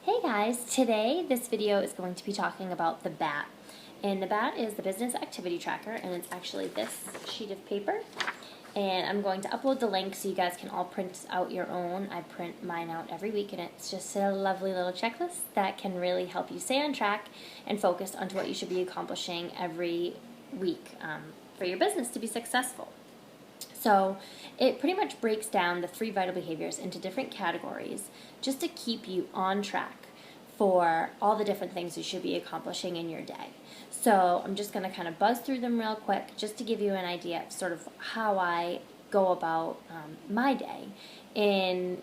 Hey guys, today this video is going to be talking about the BAT. And the BAT is the Business Activity Tracker, and it's actually this sheet of paper. And I'm going to upload the link so you guys can all print out your own. I print mine out every week, and it's just a lovely little checklist that can really help you stay on track and focus onto what you should be accomplishing every week for your business to be successful. So it pretty much breaks down the 3 vital behaviors into different categories just to keep you on track for all the different things you should be accomplishing in your day. So I'm just going to kind of buzz through them real quick just to give you an idea of sort of how I go about my day. And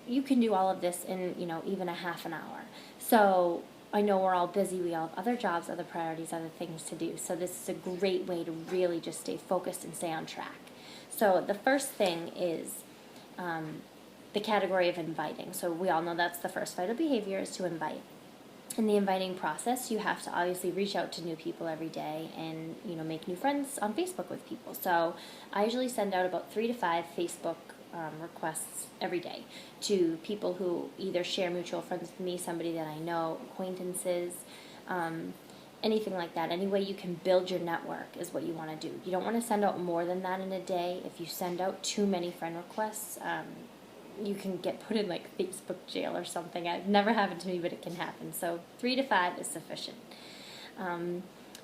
you can do all of this in, even a half an hour. So I know we're all busy. We all have other jobs, other priorities, other things to do. So this is a great way to really just stay focused and stay on track. So the first thing is the category of inviting. So we all know that's the first vital behavior, is to invite. In the inviting process, you have to obviously reach out to new people every day and make new friends on Facebook with people. So I usually send out about 3 to 5 Facebook requests every day to people who either share mutual friends with me, somebody that I know, acquaintances, anything like that. Any way you can build your network is what you want to do. You don't want to send out more than that in a day. If you send out too many friend requests, you can get put in like Facebook jail or something. It's never happened to me, but it can happen. So 3 to 5 is sufficient.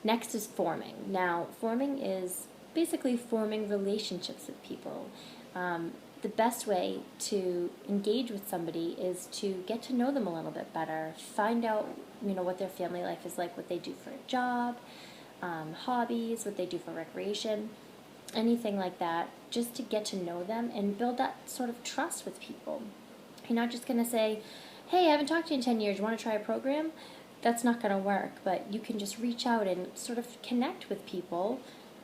Next is forming. Now, forming is basically forming relationships with people. The best way to engage with somebody is to get to know them a little bit better, find out what their family life is like, what they do for a job, hobbies, what they do for recreation, anything like that, just to get to know them and build that sort of trust with people. You're not just going to say, hey, I haven't talked to you in 10 years, you want to try a program? That's not going to work, but you can just reach out and sort of connect with people,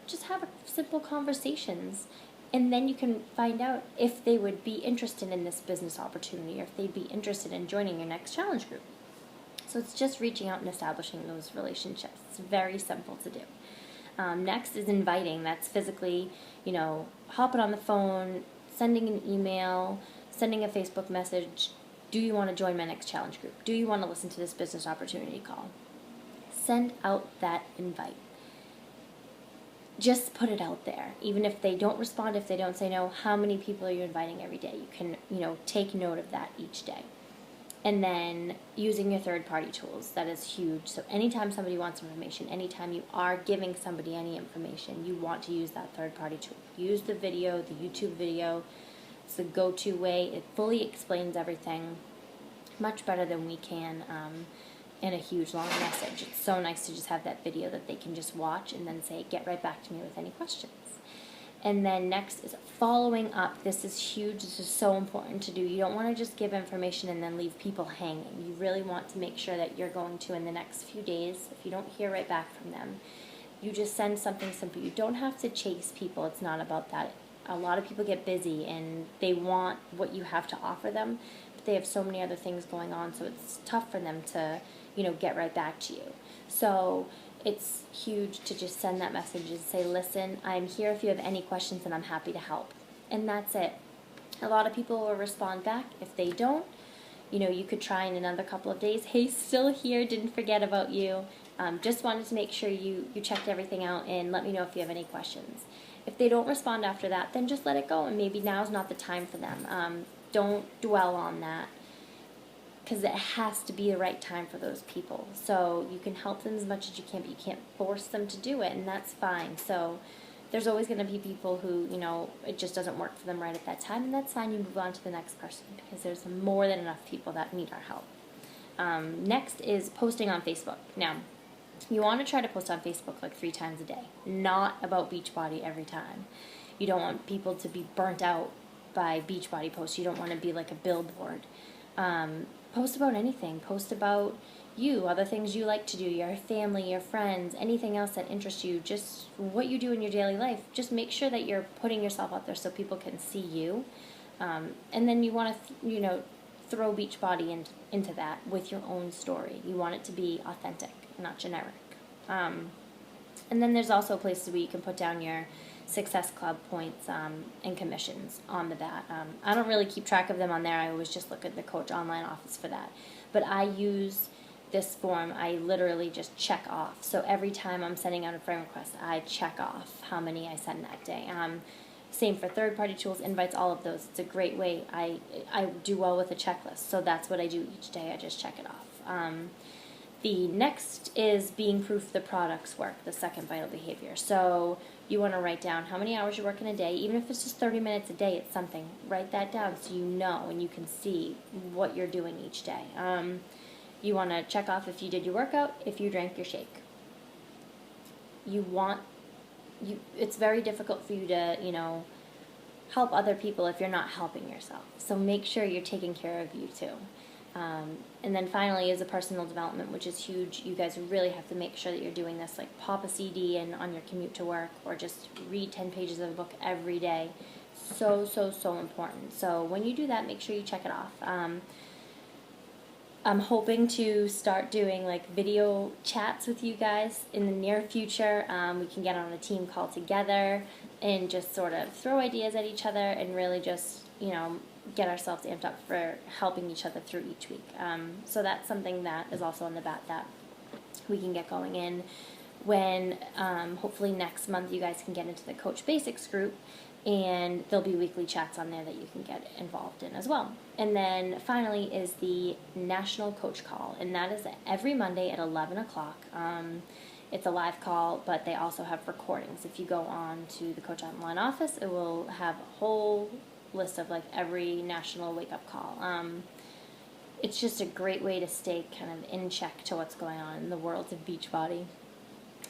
just have simple conversations, and then you can find out if they would be interested in this business opportunity or if they'd be interested in joining your next challenge group. So it's just reaching out and establishing those relationships. It's very simple to do. Next is inviting. That's physically, hopping on the phone, sending an email, sending a Facebook message. Do you want to join my next challenge group? Do you want to listen to this business opportunity call? Send out that invite. Just put it out there. Even if they don't respond, if they don't say no, how many people are you inviting every day? You can, take note of that each day. And then using your third-party tools, that is huge. So anytime somebody wants information, anytime you are giving somebody any information, you want to use that third-party tool. Use the video, the YouTube video. It's the go-to way. It fully explains everything much better than we can in a huge, long message. It's so nice to just have that video that they can just watch and then say, get right back to me with any questions. And then next is following up. This is huge. This is so important to do. You don't want to just give information and then leave people hanging. You really want to make sure that you're going to, in the next few days, if you don't hear right back from them, you just send something simple. You don't have to chase people. It's not about that. A lot of people get busy and they want what you have to offer them, but they have so many other things going on, so it's tough for them to, get right back to you. So it's huge to just send that message and say, listen, I'm here if you have any questions and I'm happy to help. And that's it. A lot of people will respond back. If they don't, you could try in another couple of days. Hey, still here, didn't forget about you. Just wanted to make sure you checked everything out and let me know if you have any questions. If they don't respond after that, then just let it go and maybe now's not the time for them. Don't dwell on that, because it has to be the right time for those people. So you can help them as much as you can, but you can't force them to do it, and that's fine. So there's always going to be people who, it just doesn't work for them right at that time, and that's fine. You move on to the next person because there's more than enough people that need our help. Next is posting on Facebook. Now, you want to try to post on Facebook like 3 times a day, not about Beachbody every time. You don't want people to be burnt out by Beachbody posts. You don't want to be like a billboard. Post about anything. Post about you, other things you like to do, your family, your friends, anything else that interests you, just what you do in your daily life. Just make sure that you're putting yourself out there so people can see you. And then you want to, throw Beachbody into that with your own story. You want it to be authentic, not generic. And then there's also places where you can put down your Success Club points and commissions on the bat. I don't really keep track of them on there. I always just look at the Coach Online office for that. But I use this form, I literally just check off. So every time I'm sending out a friend request, I check off how many I send that day. Same for third-party tools, invites, all of those. It's a great way. I do well with a checklist, so that's what I do each day. I just check it off. The next is being proof the products work, the second vital behavior. So you want to write down how many hours you work in a day, even if it's just 30 minutes a day, it's something. Write that down so you know and you can see what you're doing each day. You want to check off if you did your workout, if you drank your shake. It's very difficult for you to, help other people if you're not helping yourself. So make sure you're taking care of you too. And then finally is a personal development, which is huge. You guys really have to make sure that you're doing this, like pop a CD and on your commute to work, or just read 10 pages of a book every day. So important. So when you do that, make sure you check it off. I'm hoping to start doing like video chats with you guys in the near future. We can get on a team call together and just sort of throw ideas at each other and really just, get ourselves amped up for helping each other through each week. So that's something that is also on the bat that we can get going in when hopefully next month you guys can get into the Coach Basics group, and there'll be weekly chats on there that you can get involved in as well. And then finally is the National Coach Call, and that is every Monday at 11 o'clock. It's a live call, but they also have recordings. If you go on to the Coach Online office, it will have a whole list of like every national wake-up call. It's just a great way to stay kind of in check to what's going on in the world of Beachbody.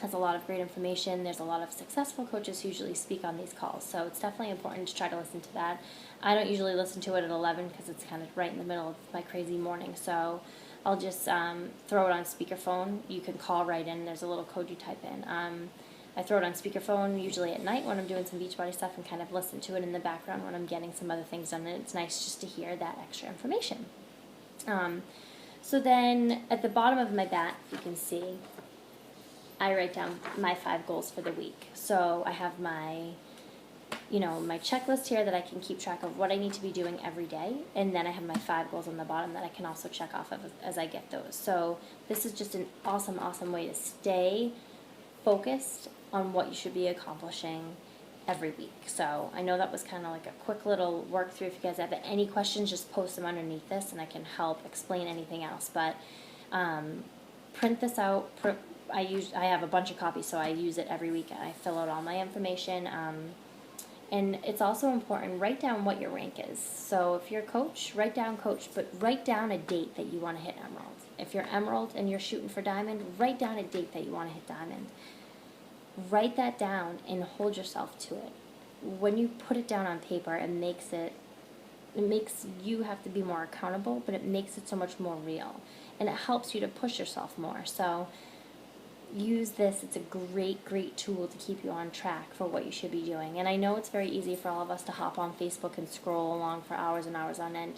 Has a lot of great information. There's a lot of successful coaches who usually speak on these calls, so it's definitely important to try to listen to that. I don't usually listen to it at 11 because it's kind of right in the middle of my crazy morning, so I'll just throw it on speakerphone. You can call right in. There's a little code you type in. I throw it on speakerphone usually at night when I'm doing some Beachbody stuff and kind of listen to it in the background when I'm getting some other things done, and it's nice just to hear that extra information. So then at the bottom of my bat, you can see I write down my 5 goals for the week. So I have my checklist here that I can keep track of what I need to be doing every day, and then I have my 5 goals on the bottom that I can also check off of as I get those. So this is just an awesome way to stay focused on what you should be accomplishing every week. So I know that was kind of like a quick little work through. If you guys have any questions, just post them underneath this and I can help explain anything else. But print this out. I have a bunch of copies, so I use it every week and I fill out all my information. And it's also important, write down what your rank is. So if you're a coach, write down coach, but write down a date that you want to hit emerald. If you're emerald and you're shooting for diamond, write down a date that you want to hit diamond. Write that down and hold yourself to it. When you put it down on paper, it makes you have to be more accountable, but it makes it so much more real. And it helps you to push yourself more. So use this. It's a great tool to keep you on track for what you should be doing. And I know it's very easy for all of us to hop on Facebook and scroll along for hours and hours on end,